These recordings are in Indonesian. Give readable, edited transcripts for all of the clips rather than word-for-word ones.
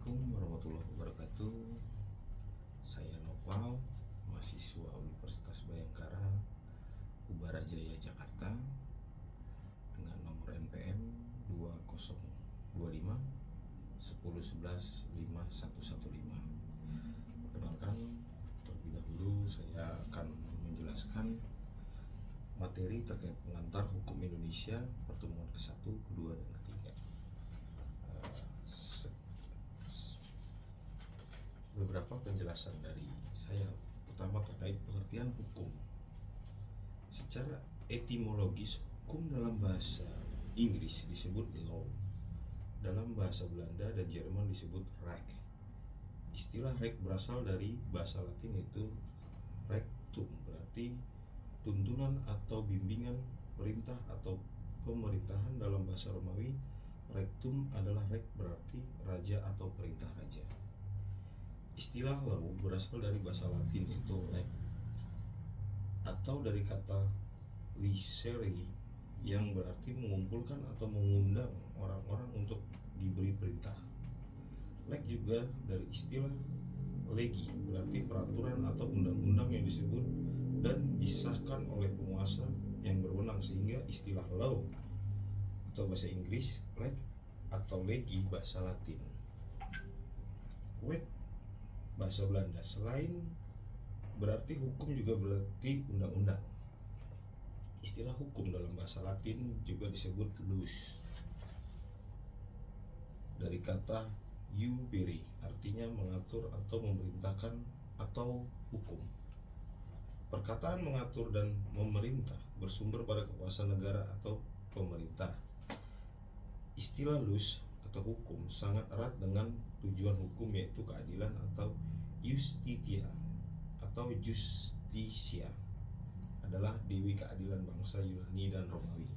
Assalamualaikum warahmatullahi wabarakatuh. Saya Nopal, mahasiswa Universitas Bhayangkara, Ubarajaya, Jakarta, dengan nomor NPM 2025 1011 5115. Perkenalkan, terlebih dahulu saya akan menjelaskan materi terkait pengantar hukum Indonesia pertemuan ke-1, ke-2, dan ke-3. Beberapa penjelasan dari saya. Pertama, terkait pengertian hukum. Secara etimologis, hukum dalam bahasa Inggris disebut law, dalam bahasa Belanda dan Jerman disebut Recht. Istilah Recht berasal dari bahasa Latin, yaitu rectum, berarti tuntunan atau bimbingan, perintah atau pemerintahan. Dalam bahasa Romawi, rectum adalah Recht, berarti raja atau perintah raja. Istilah law berasal dari bahasa Latin, yaitu lex, atau dari kata licere yang berarti mengumpulkan atau mengundang orang-orang untuk diberi perintah. Lex juga dari istilah legi, berarti peraturan atau undang-undang yang disebut dan disahkan oleh penguasa yang berwenang, sehingga istilah law atau bahasa Inggris lex atau legi bahasa Latin. Wet bahasa Belanda, selain berarti hukum juga berarti undang-undang. Istilah hukum dalam bahasa Latin juga disebut lus, dari kata iubere, artinya mengatur atau memerintahkan atau hukum. Perkataan mengatur dan memerintah bersumber pada kekuasaan negara atau pemerintah. Istilah lus atau hukum sangat erat dengan tujuan hukum, yaitu keadilan atau justitia atau justisia, adalah dewi keadilan bangsa Yunani dan Romawi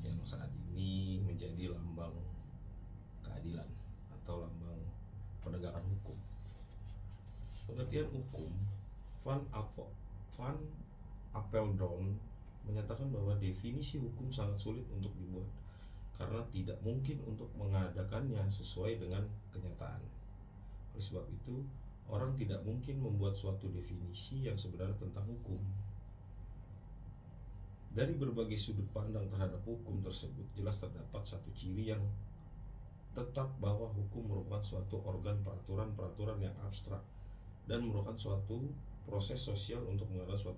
yang saat ini menjadi lambang keadilan atau lambang penegakan hukum. Pengertian hukum, Van Apeldoorn menyatakan bahwa definisi hukum sangat sulit untuk dibuat karena tidak mungkin untuk mengadakannya sesuai dengan kenyataan. Oleh sebab itu, orang tidak mungkin membuat suatu definisi yang sebenarnya tentang hukum. Dari berbagai sudut pandang terhadap hukum tersebut, jelas terdapat satu ciri yang tetap, bahwa hukum merupakan suatu organ peraturan yang abstrak dan merupakan suatu proses sosial untuk mengatur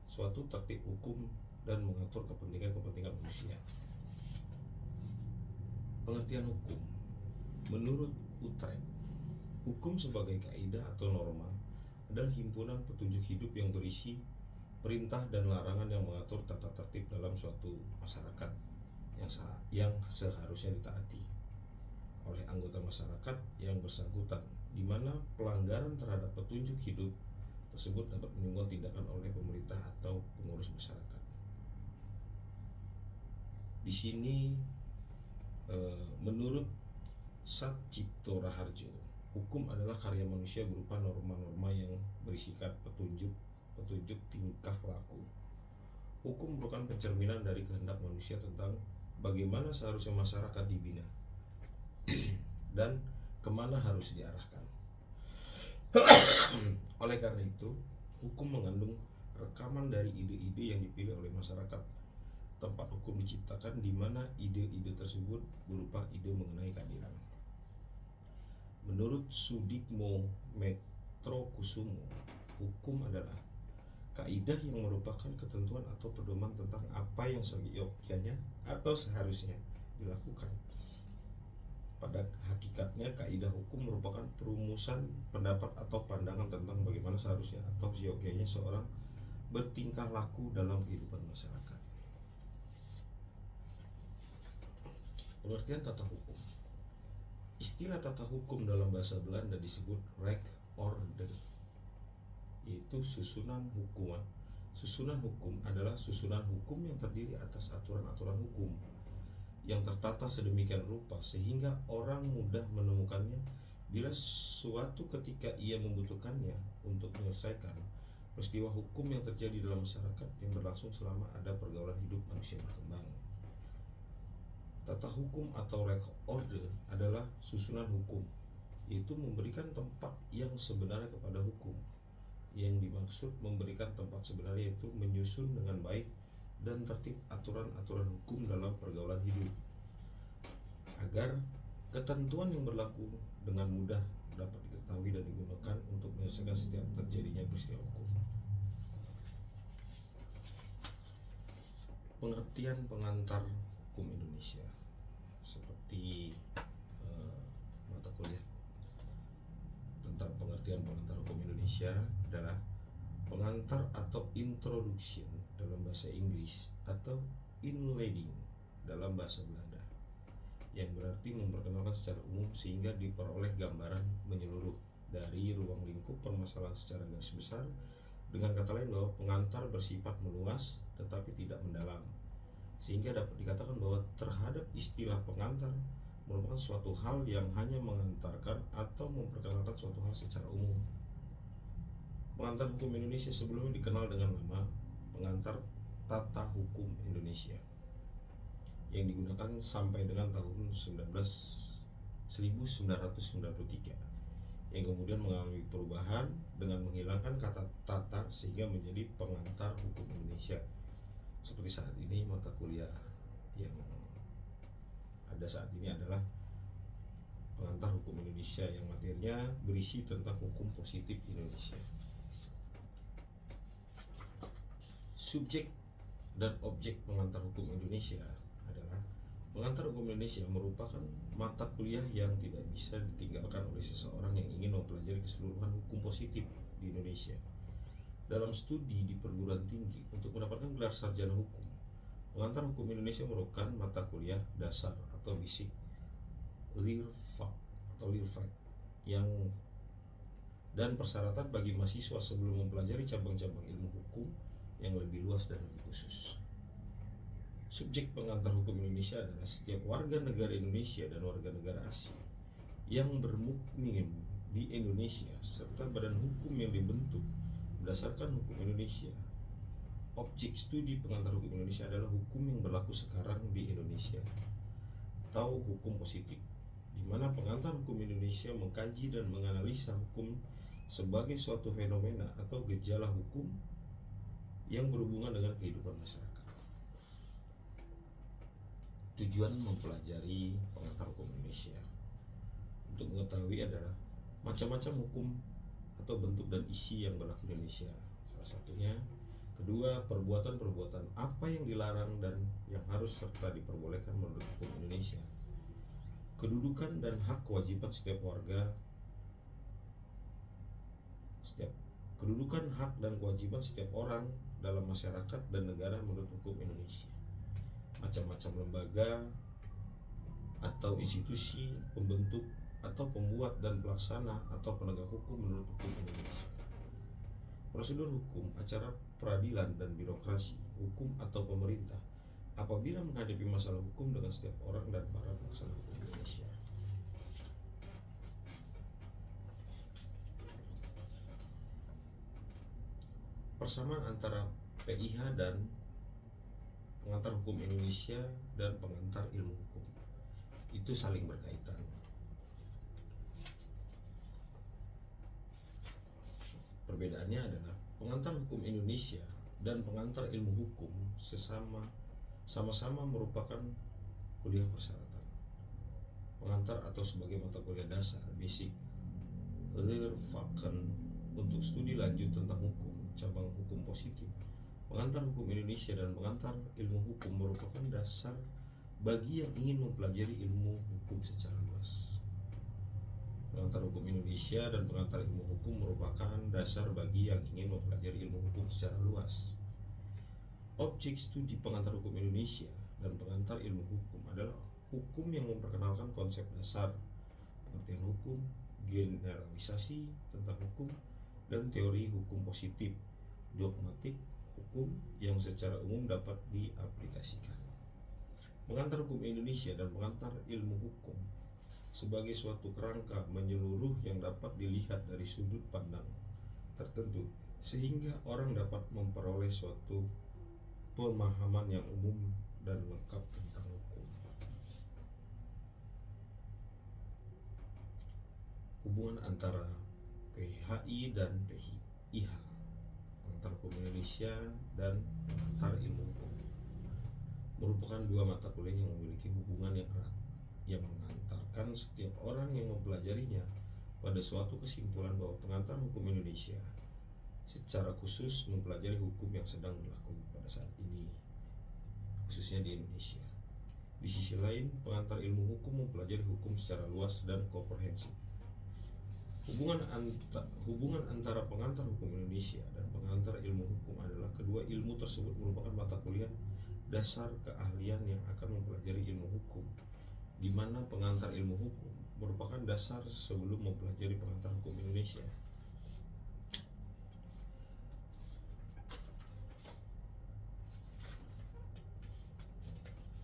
suatu tertib hukum dan mengatur kepentingan manusia. Pengertian hukum menurut Utrecht, hukum sebagai kaidah atau norma adalah himpunan petunjuk hidup yang berisi perintah dan larangan yang mengatur tata tertib dalam suatu masyarakat yang seharusnya ditaati oleh anggota masyarakat yang bersangkutan, di mana pelanggaran terhadap petunjuk hidup tersebut dapat menimbulkan tindakan oleh pemerintah atau pengurus masyarakat. Di sini menurut Satcipto Raharjo, hukum adalah karya manusia berupa norma-norma yang berisikan petunjuk tingkah laku. Hukum merupakan pencerminan dari kehendak manusia tentang bagaimana seharusnya masyarakat dibina dan kemana harus diarahkan. Oleh karena itu, hukum mengandung rekaman dari ide-ide yang dipilih oleh masyarakat tempat hukum diciptakan, di mana ide-ide tersebut berupa ide mengenai keadilan. Menurut Sudikmo Metrokusumo, hukum adalah kaidah yang merupakan ketentuan atau pedoman tentang apa yang seyogyanya atau seharusnya dilakukan. Pada hakikatnya, kaidah hukum merupakan perumusan pendapat atau pandangan tentang bagaimana seharusnya atau seyogyanya seorang bertingkah laku dalam kehidupan masyarakat. Pengertian tata hukum. Istilah tata hukum dalam bahasa Belanda disebut rechtsorde, yaitu susunan hukum. Susunan hukum adalah susunan hukum yang terdiri atas aturan-aturan hukum yang tertata sedemikian rupa sehingga orang mudah menemukannya bila suatu ketika ia membutuhkannya untuk menyelesaikan peristiwa hukum yang terjadi dalam masyarakat yang berlangsung selama ada pergaulan hidup manusia berkembang. Tata hukum atau rechtsorde adalah susunan hukum yaitu memberikan tempat yang sebenarnya kepada hukum. Yang dimaksud memberikan tempat sebenarnya yaitu menyusun dengan baik dan tertib aturan-aturan hukum dalam pergaulan hidup, agar ketentuan yang berlaku dengan mudah dapat diketahui dan digunakan untuk menyelesaikan setiap terjadinya peristiwa hukum. Pengertian pengantar hukum Indonesia seperti mata kuliah tentang pengertian pengantar hukum Indonesia adalah pengantar atau introduction dalam bahasa Inggris atau inleading dalam bahasa Belanda, yang berarti memperkenalkan secara umum sehingga diperoleh gambaran menyeluruh dari ruang lingkup permasalahan secara garis besar. Dengan kata lain bahwa pengantar bersifat meluas tetapi tidak mendalam, sehingga dapat dikatakan bahwa terhadap istilah pengantar merupakan suatu hal yang hanya mengantarkan atau memperkenalkan suatu hal secara umum. Pengantar hukum Indonesia sebelumnya dikenal dengan nama Pengantar Tata Hukum Indonesia, yang digunakan sampai dengan tahun 1993, yang kemudian mengalami perubahan dengan menghilangkan kata tata sehingga menjadi Pengantar Hukum Indonesia. Seperti saat ini mata kuliah yang ada saat ini adalah Pengantar Hukum Indonesia, yang materinya berisi tentang hukum positif Indonesia. Subjek dan objek pengantar hukum Indonesia adalah pengantar hukum Indonesia merupakan mata kuliah yang tidak bisa ditinggalkan oleh seseorang yang ingin mempelajari keseluruhan hukum positif di Indonesia. Dalam studi di perguruan tinggi untuk mendapatkan gelar sarjana hukum, pengantar hukum Indonesia merupakan mata kuliah dasar atau basic LIRFAC yang dan persyaratan bagi mahasiswa sebelum mempelajari cabang-cabang ilmu hukum yang lebih luas dan lebih khusus. Subjek pengantar hukum Indonesia adalah setiap warga negara Indonesia dan warga negara asing yang bermukim di Indonesia serta badan hukum yang dibentuk berdasarkan hukum Indonesia. Objek studi pengantar hukum Indonesia adalah hukum yang berlaku sekarang di Indonesia atau hukum positif, di mana pengantar hukum Indonesia mengkaji dan menganalisa hukum sebagai suatu fenomena atau gejala hukum yang berhubungan dengan kehidupan masyarakat. Tujuan mempelajari pengantar hukum Indonesia untuk mengetahui adalah macam-macam hukum atau bentuk dan isi yang berlaku di Indonesia. Salah satunya, kedua, perbuatan-perbuatan apa yang dilarang dan yang harus serta diperbolehkan menurut hukum Indonesia. Kedudukan dan hak kewajiban setiap warga, kedudukan hak dan kewajiban setiap orang dalam masyarakat dan negara menurut hukum Indonesia. Macam-macam lembaga atau institusi pembentuk atau pembuat dan pelaksana atau penegak hukum menurut hukum Indonesia. Prosedur hukum, acara peradilan dan birokrasi hukum atau pemerintah apabila menghadapi masalah hukum dengan setiap orang dan para pelaksana hukum Indonesia. Persamaan antara PIH dan pengantar hukum Indonesia dan pengantar ilmu hukum itu saling berkaitan. Perbedaannya adalah pengantar hukum Indonesia dan pengantar ilmu hukum sama-sama merupakan kuliah persyaratan. Pengantar atau sebagai mata kuliah dasar basic LIRFAC untuk studi lanjut tentang hukum cabang hukum positif. Pengantar hukum Indonesia dan pengantar ilmu hukum merupakan dasar bagi yang ingin mempelajari ilmu hukum secara luas. Pengantar hukum Indonesia dan pengantar ilmu hukum merupakan dasar bagi yang ingin mempelajari ilmu hukum secara luas. Objek studi pengantar hukum Indonesia dan pengantar ilmu hukum adalah hukum yang memperkenalkan konsep dasar, pengertian hukum, generalisasi tentang hukum, dan teori hukum positif, dogmatik hukum yang secara umum dapat diaplikasikan. Pengantar hukum Indonesia dan pengantar ilmu hukum sebagai suatu kerangka menyeluruh yang dapat dilihat dari sudut pandang tertentu sehingga orang dapat memperoleh suatu pemahaman yang umum dan lengkap tentang hukum. hubungan antara PHI dan PIH, pengantar hukum Indonesia dan pengantar ilmu hukum, merupakan dua mata kuliah yang memiliki hubungan yang erat, yang mengantarkan setiap orang yang mempelajarinya pada suatu kesimpulan bahwa pengantar hukum Indonesia secara khusus mempelajari hukum yang sedang berlaku pada saat ini, khususnya di Indonesia. Di sisi lain, pengantar ilmu hukum mempelajari hukum secara luas dan komprehensif. Hubungan antara pengantar hukum Indonesia dan pengantar ilmu hukum adalah kedua ilmu tersebut merupakan mata kuliah dasar keahlian yang akan mempelajari ilmu hukum, di mana pengantar ilmu hukum merupakan dasar sebelum mempelajari pengantar hukum Indonesia.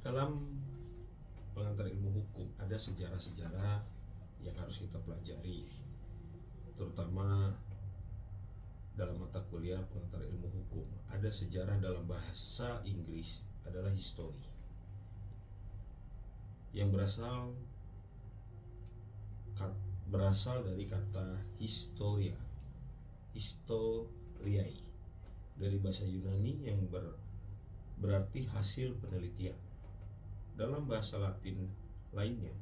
Dalam pengantar ilmu hukum ada sejarah-sejarah yang harus kita pelajari, terutama dalam mata kuliah pengantar ilmu hukum. Ada sejarah dalam bahasa Inggris adalah history, yang berasal dari kata historia, historiai, dari bahasa Yunani yang berarti hasil penelitian. Dalam bahasa Latin lainnya,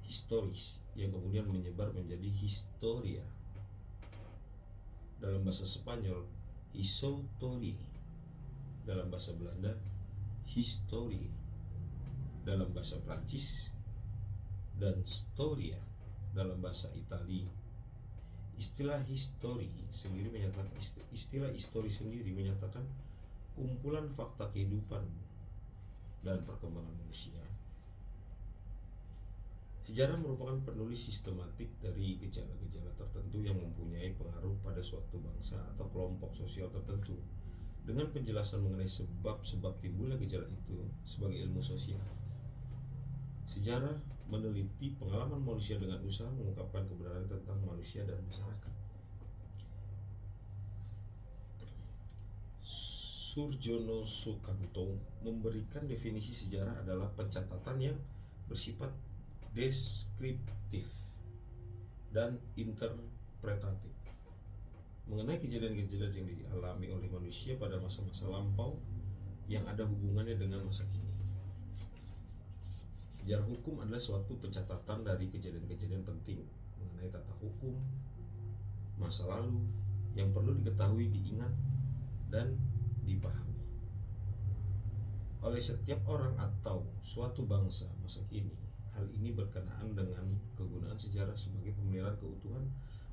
historis, yang kemudian menyebar menjadi historia. Dalam bahasa Spanyol, history. Dalam bahasa Belanda, history. Dalam bahasa Prancis, dan storia dalam bahasa Italia. Istilah histori sendiri menyatakan kumpulan fakta kehidupan dan perkembangan manusia. Sejarah merupakan penulis sistematik dari gejala-gejala tertentu yang mempunyai pengaruh pada suatu bangsa atau kelompok sosial tertentu, dengan penjelasan mengenai sebab-sebab timbulnya gejala itu sebagai ilmu sosial. Sejarah meneliti pengalaman manusia dengan usaha mengungkapkan kebenaran tentang manusia dan masyarakat. Surjono Sukanto memberikan definisi sejarah adalah pencatatan yang bersifat deskriptif dan interpretatif mengenai kejadian-kejadian yang dialami oleh manusia pada masa-masa lampau yang ada hubungannya dengan masa kini. Sejarah hukum adalah suatu pencatatan dari kejadian-kejadian penting mengenai tata hukum masa lalu yang perlu diketahui, diingat, dan dipahami oleh setiap orang atau suatu bangsa masa kini. Hal ini berkenaan dengan kegunaan sejarah sebagai pemeliharaan keutuhan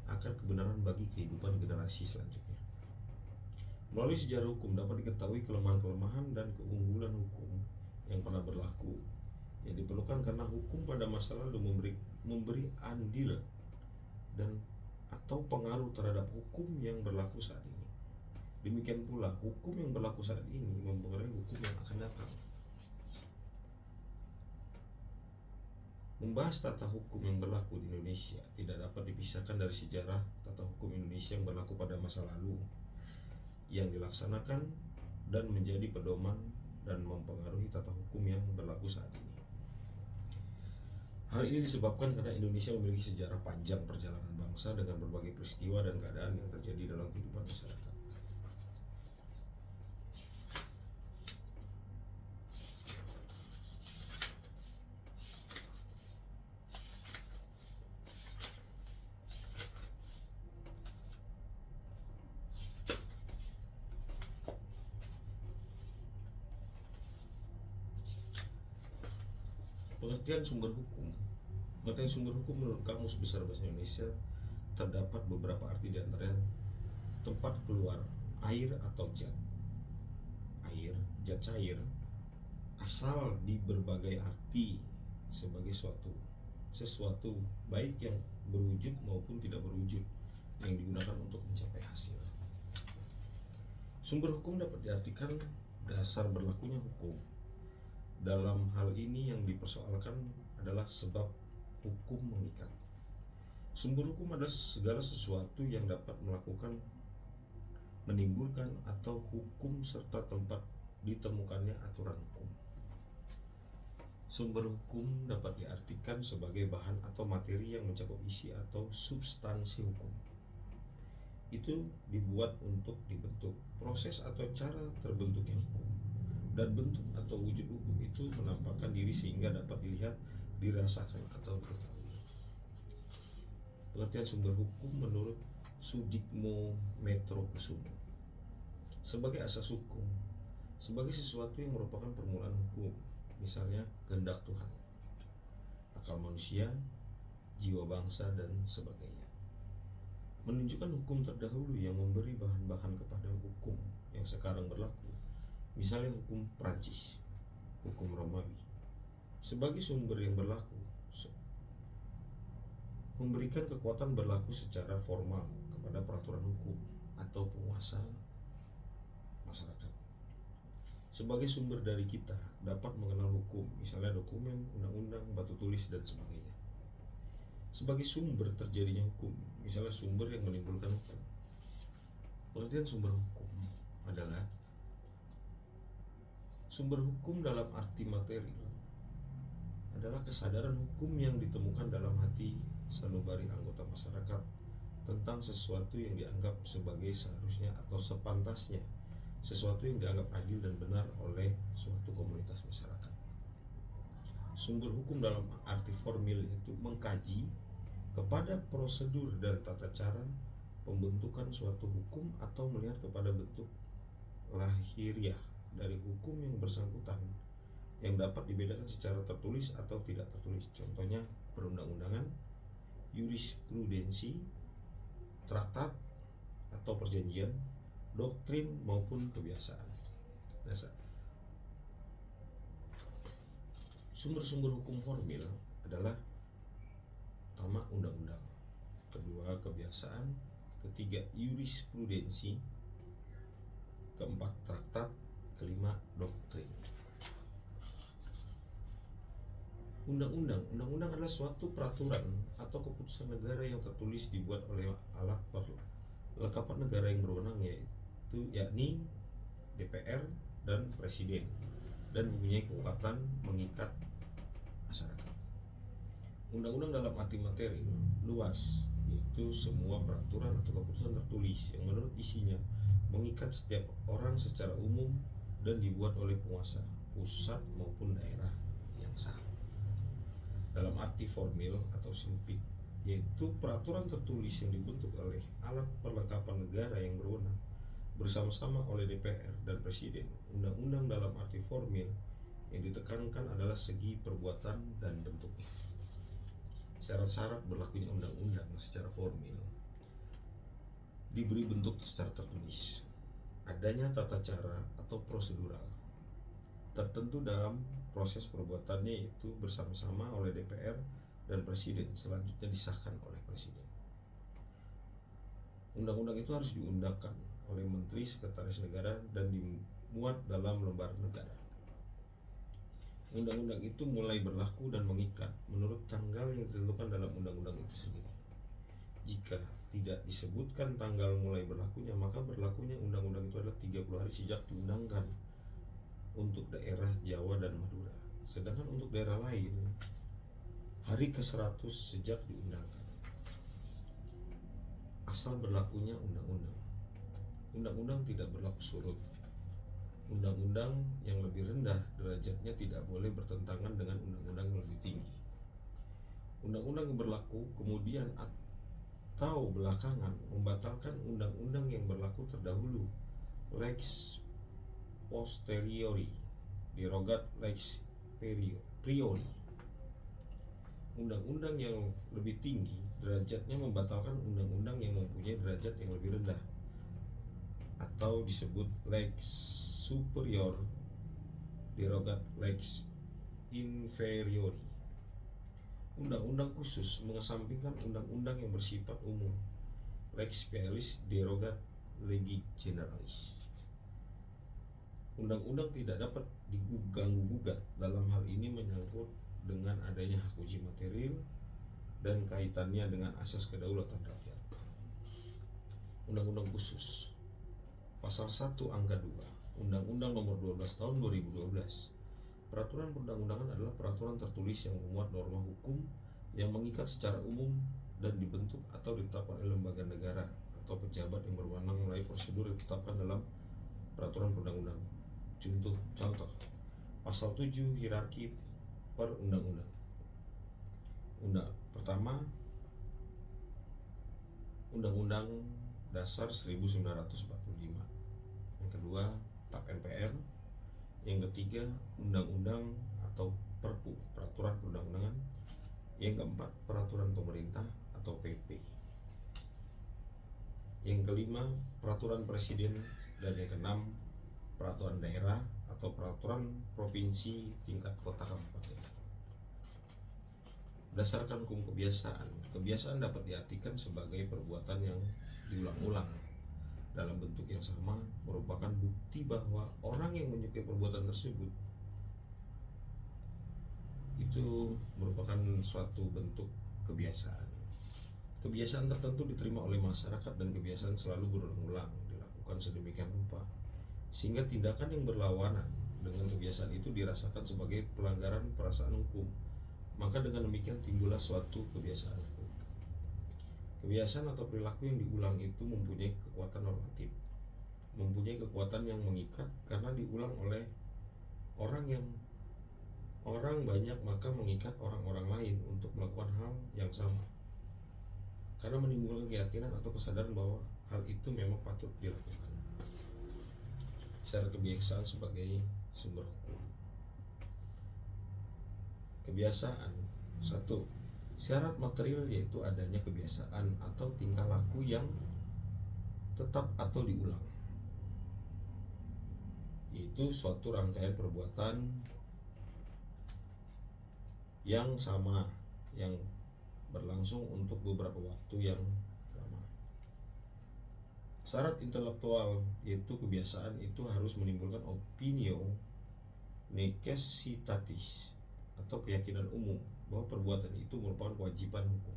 akan kebenaran bagi kehidupan generasi selanjutnya. Melalui sejarah hukum dapat diketahui kelemahan-kelemahan dan keunggulan hukum yang pernah berlaku, yang diperlukan karena hukum pada masa lalu memberi andil dan atau pengaruh terhadap hukum yang berlaku saat ini. Demikian pula hukum yang berlaku saat ini mempengaruhi hukum yang akan datang. Membahas tata hukum yang berlaku di Indonesia tidak dapat dipisahkan dari sejarah tata hukum Indonesia yang berlaku pada masa lalu, yang dilaksanakan dan menjadi pedoman dan mempengaruhi tata hukum yang berlaku saat ini. Hal ini disebabkan karena Indonesia memiliki sejarah panjang perjalanan bangsa dengan berbagai peristiwa dan keadaan yang terjadi dalam kehidupan masyarakat. Pengertian sumber hukum. Pengertian sumber hukum menurut Kamus Besar Bahasa Indonesia terdapat beberapa arti, di antaranya tempat keluar air atau zat. Air, zat cair, asal di berbagai arti sebagai sesuatu baik yang berwujud maupun tidak berwujud yang digunakan untuk mencapai hasil. Sumber hukum dapat diartikan dasar berlakunya hukum. Dalam hal ini yang dipersoalkan adalah sebab hukum mengikat. Sumber hukum adalah segala sesuatu yang dapat menimbulkan atau hukum serta tempat ditemukannya aturan hukum. Sumber hukum dapat diartikan sebagai bahan atau materi yang mencakup isi atau substansi hukum. Itu dibuat untuk dibentuk. Proses atau cara terbentuknya hukum dan bentuk atau wujud hukum itu menampakkan diri sehingga dapat dilihat, dirasakan atau diketahui. Pengertian sumber hukum menurut Sudikmo Metrokusumo sebagai asas hukum, sebagai sesuatu yang merupakan permulaan hukum, misalnya kehendak Tuhan, akal manusia, jiwa bangsa, dan sebagainya. Menunjukkan hukum terdahulu yang memberi bahan-bahan kepada hukum yang sekarang berlaku, misalnya hukum Prancis, hukum Romawi, sebagai sumber yang berlaku, memberikan kekuatan berlaku secara formal kepada peraturan hukum atau penguasa masyarakat. Sebagai sumber dari kita dapat mengenal hukum, misalnya dokumen, undang-undang, batu tulis, dan sebagainya. Sebagai sumber terjadinya hukum, misalnya sumber yang menimbulkan hukum. Pengertian sumber hukum adalah sumber hukum dalam arti materi adalah kesadaran hukum yang ditemukan dalam hati sanubari anggota masyarakat tentang sesuatu yang dianggap sebagai seharusnya atau sepantasnya, sesuatu yang dianggap adil dan benar oleh suatu komunitas masyarakat. Sumber hukum dalam arti formil itu mengkaji kepada prosedur dan tata cara pembentukan suatu hukum atau melihat kepada bentuk lahiriah dari hukum yang bersangkutan yang dapat dibedakan secara tertulis atau tidak tertulis. Contohnya perundang-undangan, jurisprudensi, traktat atau perjanjian, doktrin maupun kebiasaan dasar. Sumber-sumber hukum formil adalah pertama undang-undang, kedua kebiasaan, ketiga jurisprudensi, keempat traktat, kelima doktrin. Undang-undang adalah suatu peraturan atau keputusan negara yang tertulis dibuat oleh alat perlengkapan negara yang berwenang, yakni DPR dan Presiden, dan mempunyai kekuatan mengikat masyarakat. Undang-undang dalam arti materi luas, yaitu semua peraturan atau keputusan tertulis yang menurut isinya mengikat setiap orang secara umum dan dibuat oleh penguasa pusat maupun daerah yang sah. Dalam arti formil atau sempit, yaitu peraturan tertulis yang dibentuk oleh alat perlengkapan negara yang berwenang bersama-sama oleh DPR dan Presiden. Undang-undang dalam arti formil yang ditekankan adalah segi perbuatan dan bentuknya. Syarat-syarat berlakunya undang-undang secara formil diberi bentuk secara tertulis. Adanya tata cara atau prosedural tertentu dalam proses perbuatannya, yaitu bersama-sama oleh DPR dan Presiden, selanjutnya disahkan oleh Presiden. Undang-undang itu harus diundangkan oleh Menteri Sekretaris Negara dan dimuat dalam lembar negara. Undang-undang itu mulai berlaku dan mengikat menurut tanggal yang ditentukan dalam undang-undang itu sendiri. Jika tidak disebutkan tanggal mulai berlakunya, maka berlakunya undang-undang itu adalah 30 hari sejak diundangkan untuk daerah Jawa dan Madura. Sedangkan untuk daerah lain, hari ke-100 sejak diundangkan. Asal berlakunya undang-undang. Undang-undang tidak berlaku surut. Undang-undang yang lebih rendah derajatnya tidak boleh bertentangan dengan undang-undang yang lebih tinggi. Undang-undang yang berlaku kemudian atau belakangan membatalkan undang-undang yang berlaku terdahulu, lex posteriori, derogat lex priori. Undang-undang yang lebih tinggi derajatnya membatalkan undang-undang yang mempunyai derajat yang lebih rendah, atau disebut lex superior, derogat lex inferiori. Undang-undang khusus mengesampingkan undang-undang yang bersifat umum, lex specialis, derogat legis generalis. Undang-undang tidak dapat diganggu-gugat. Dalam hal ini menyangkut dengan adanya hak uji material dan kaitannya dengan asas kedaulatan rakyat. Undang-undang khusus Pasal 1 Angka 2 Undang-Undang Nomor 12 Tahun 2012 Peraturan perundang-undangan adalah peraturan tertulis yang memuat norma hukum yang mengikat secara umum dan dibentuk atau ditetapkan oleh lembaga negara atau pejabat yang berwenang melalui prosedur yang ditetapkan dalam peraturan perundang-undangan. Contoh, pasal 7 hierarki perundang-undang. Pertama, Undang-Undang Dasar 1945. Yang kedua, TAP MPR. Yang ketiga, Undang-Undang atau Perpu, Peraturan Perundang-undangan. Yang keempat, Peraturan Pemerintah atau PP. Yang kelima, Peraturan Presiden. Dan yang keenam, Peraturan Daerah atau Peraturan Provinsi tingkat kota kabupaten. Berdasarkan hukum kebiasaan dapat diartikan sebagai perbuatan yang diulang-ulang dalam bentuk yang sama, merupakan bukti bahwa orang yang menyukai perbuatan tersebut itu merupakan suatu bentuk kebiasaan. Kebiasaan tertentu diterima oleh masyarakat dan kebiasaan selalu berulang-ulang dilakukan sedemikian rupa sehingga tindakan yang berlawanan dengan kebiasaan itu dirasakan sebagai pelanggaran perasaan hukum. Maka dengan demikian timbullah suatu kebiasaan hukum. Kebiasaan atau perilaku yang diulang itu mempunyai kekuatan normatif, mempunyai kekuatan yang mengikat karena diulang oleh orang banyak, maka mengikat orang-orang lain untuk melakukan hal yang sama karena menimbulkan keyakinan atau kesadaran bahwa hal itu memang patut dilakukan. Secara kebiasaan sebagai sumber hukum. Kebiasaan. 1. Syarat material yaitu adanya kebiasaan atau tingkah laku yang tetap atau diulang, yaitu suatu rangkaian perbuatan yang sama yang berlangsung untuk beberapa waktu yang lama. Syarat intelektual yaitu kebiasaan itu harus menimbulkan opinio necessitatis atau keyakinan umum bahwa perbuatan itu merupakan kewajiban hukum.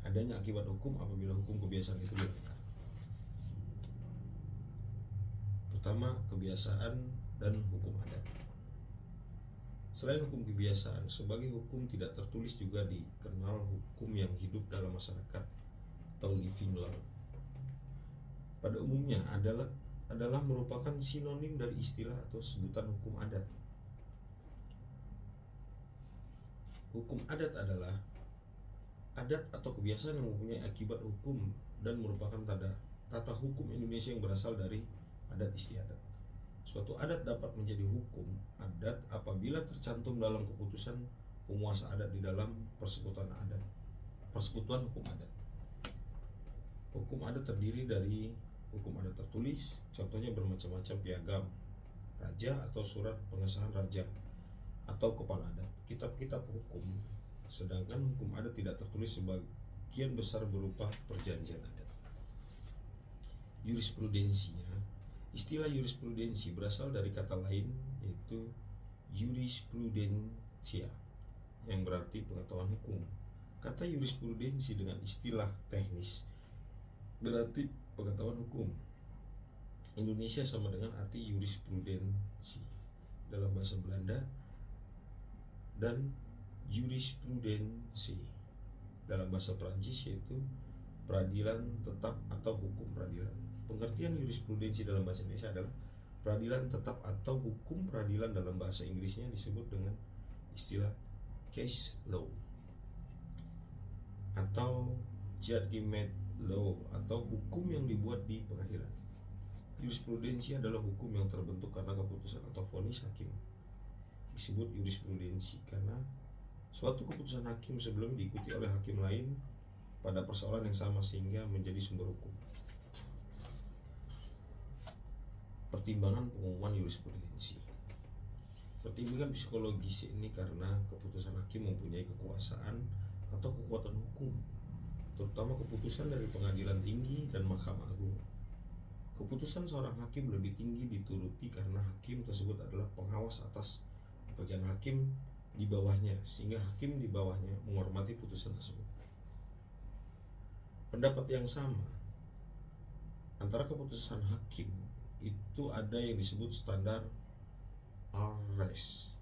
Adanya akibat hukum apabila hukum kebiasaan itu dilanggar. Pertama, kebiasaan dan hukum adat. Selain hukum kebiasaan, sebagai hukum tidak tertulis juga dikenal hukum yang hidup dalam masyarakat atau living law. Pada umumnya adalah merupakan sinonim dari istilah atau sebutan hukum adat. Hukum adat adalah adat atau kebiasaan yang mempunyai akibat hukum dan merupakan tata hukum Indonesia yang berasal dari adat istiadat. Suatu adat dapat menjadi hukum adat apabila tercantum dalam keputusan penguasa adat di dalam persekutuan hukum adat. Hukum adat terdiri dari hukum adat tertulis, contohnya bermacam-macam piagam raja atau surat pengesahan raja atau kepala adat, kitab-kitab hukum. Sedangkan hukum adat tidak tertulis sebagian besar berupa perjanjian adat. Jurisprudensinya. Istilah jurisprudensi berasal dari kata lain yaitu jurisprudensia yang berarti pengetahuan hukum. Kata jurisprudensi dengan istilah teknis berarti pengetahuan hukum. Indonesia sama dengan arti jurisprudensi dalam bahasa Belanda dan jurisprudensi dalam bahasa Prancis yaitu peradilan tetap atau hukum peradilan. Pengertian jurisprudensi dalam bahasa Indonesia adalah peradilan tetap atau hukum peradilan. Dalam bahasa Inggrisnya disebut dengan istilah case law atau judgment law atau hukum yang dibuat di pengadilan. Jurisprudensi adalah hukum yang terbentuk karena keputusan atau vonis hakim. Disebut jurisprudensi karena suatu keputusan hakim sebelum diikuti oleh hakim lain pada persoalan yang sama sehingga menjadi sumber hukum. Pertimbangan pengumuman jurisprudensi. Pertimbangan psikologis ini karena keputusan hakim mempunyai kekuasaan atau kekuatan hukum, terutama keputusan dari pengadilan tinggi dan Mahkamah Agung. Keputusan seorang hakim lebih tinggi dituruti karena hakim tersebut adalah pengawas atas pekerjaan hakim di bawahnya, sehingga hakim di bawahnya menghormati putusan tersebut. Pendapat yang sama antara keputusan hakim itu ada yang disebut standar arrest.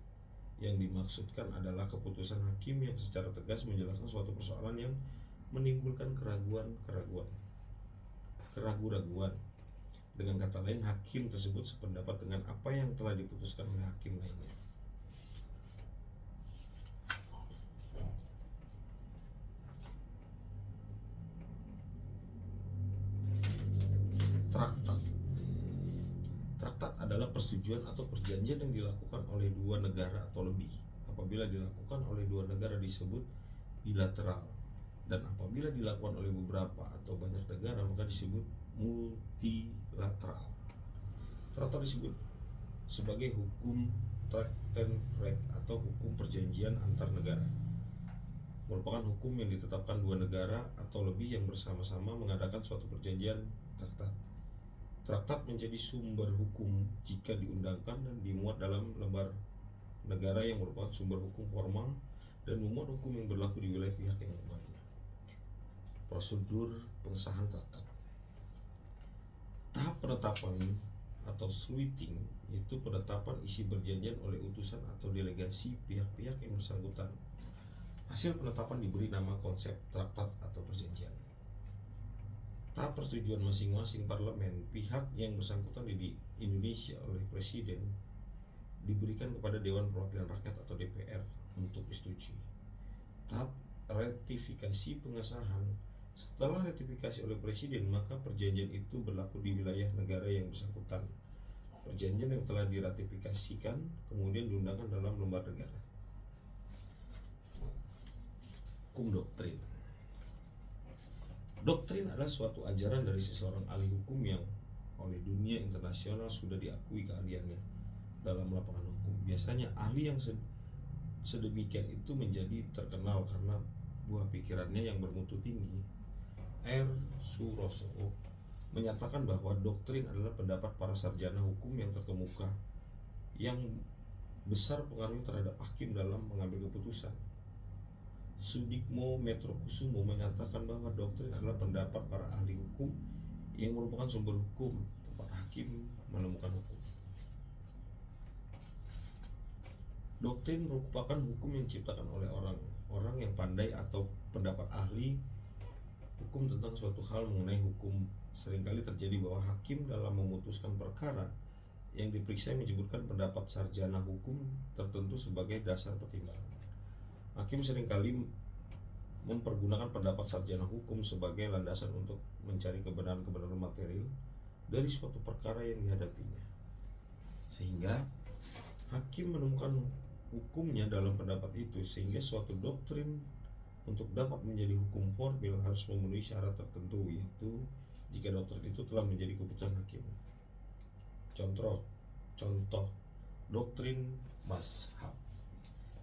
Yang dimaksudkan adalah keputusan hakim yang secara tegas menjelaskan suatu persoalan yang menimbulkan keraguan-raguan. Dengan kata lain, hakim tersebut sependapat dengan apa yang telah diputuskan oleh hakim lainnya. Traktat adalah persetujuan atau perjanjian yang dilakukan oleh dua negara atau lebih. Apabila dilakukan oleh dua negara disebut bilateral, dan apabila dilakukan oleh beberapa atau banyak negara maka disebut multilateral. Traktat disebut sebagai hukum Traktatenrecht atau hukum perjanjian antar negara. Merupakan hukum yang ditetapkan dua negara atau lebih yang bersama-sama mengadakan suatu perjanjian traktat. Traktat menjadi sumber hukum jika diundangkan dan dimuat dalam lembar negara yang merupakan sumber hukum formal dan memuat hukum yang berlaku di wilayah pihak yang membuatnya. Prosedur pengesahan traktat. Tahap penetapan atau sweeting yaitu penetapan isi perjanjian oleh utusan atau delegasi pihak-pihak yang bersangkutan. Hasil penetapan diberi nama konsep traktat atau perjanjian. Tahap persetujuan masing-masing parlemen pihak yang bersangkutan di Indonesia oleh Presiden diberikan kepada Dewan Perwakilan Rakyat atau DPR untuk disetujui. Tahap ratifikasi pengesahan. Setelah ratifikasi oleh Presiden, maka perjanjian itu berlaku di wilayah negara yang bersangkutan. Perjanjian yang telah diratifikasikan kemudian diundangkan dalam lembar negara. Hukum doktrin. Doktrin adalah suatu ajaran dari seseorang ahli hukum yang oleh dunia internasional sudah diakui keahliannya dalam lapangan hukum. Biasanya ahli yang sedemikian itu menjadi terkenal karena buah pikirannya yang bermutu tinggi. R. Suroso menyatakan bahwa doktrin adalah pendapat para sarjana hukum yang terkemuka yang besar pengaruhnya terhadap hakim dalam mengambil keputusan. Sudikmo Metrokusumo menyatakan bahwa doktrin adalah pendapat para ahli hukum yang merupakan sumber hukum, tempat hakim menemukan hukum. Doktrin merupakan hukum yang diciptakan oleh orang yang pandai atau pendapat ahli hukum tentang suatu hal mengenai hukum. Seringkali terjadi bahwa hakim dalam memutuskan perkara yang diperiksa menyebutkan pendapat sarjana hukum tertentu sebagai dasar pertimbangan. Hakim seringkali mempergunakan pendapat sarjana hukum sebagai landasan untuk mencari kebenaran-kebenaran material dari suatu perkara yang dihadapinya. Sehingga hakim menemukan hukumnya dalam pendapat itu, sehingga suatu doktrin untuk dapat menjadi hukum formil harus memenuhi syarat tertentu, yaitu jika doktrin itu telah menjadi keputusan hakim. Contoh doktrin mazhab.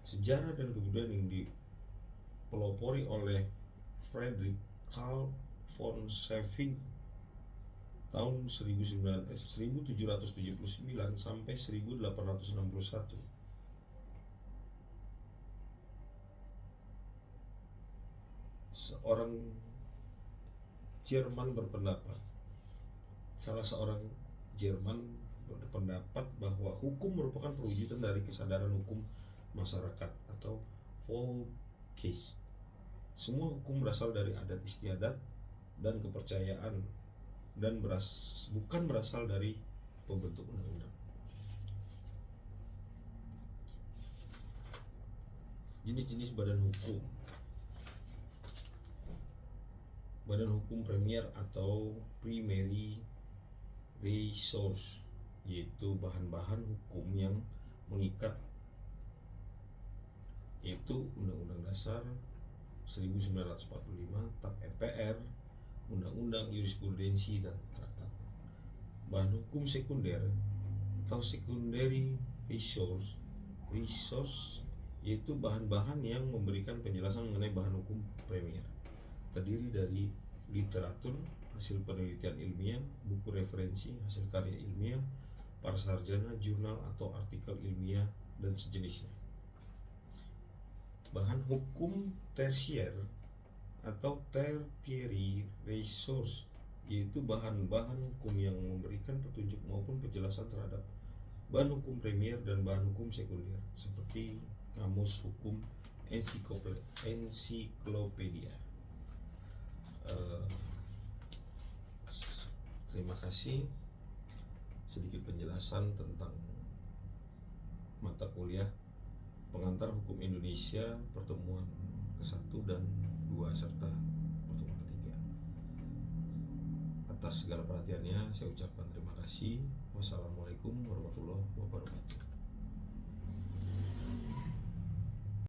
Sejarah dan kebudayaan yang dipelopori oleh Friedrich Karl von Scheffing tahun 1779 sampai 1861. Salah seorang Jerman berpendapat bahwa hukum merupakan perwujudan dari kesadaran hukum masyarakat atau Volksgeist. Semua hukum berasal dari adat istiadat dan kepercayaan dan bukan berasal dari pembentuk undang-undang. Jenis-jenis badan hukum. Badan hukum premier atau primary resource, yaitu bahan-bahan hukum yang mengikat, yaitu Undang-Undang Dasar 1945, TAP MPR, Undang-Undang Jurisprudensi dan Traktat. Bahan hukum sekunder atau secondary resource yaitu bahan-bahan yang memberikan penjelasan mengenai bahan hukum premier. Terdiri dari literatur, hasil penelitian ilmiah, buku referensi, hasil karya ilmiah, para sarjana, jurnal atau artikel ilmiah, dan sejenisnya. Bahan hukum tersier atau tertiary resource yaitu bahan-bahan hukum yang memberikan petunjuk maupun penjelasan terhadap bahan hukum primer dan bahan hukum sekunder seperti kamus hukum, ensiklopedia. Terima kasih. Sedikit penjelasan tentang mata kuliah pengantar hukum Indonesia pertemuan ke-1 dan 2 serta pertemuan ke-3. Atas segala perhatiannya saya ucapkan terima kasih. Wassalamualaikum warahmatullahi wabarakatuh.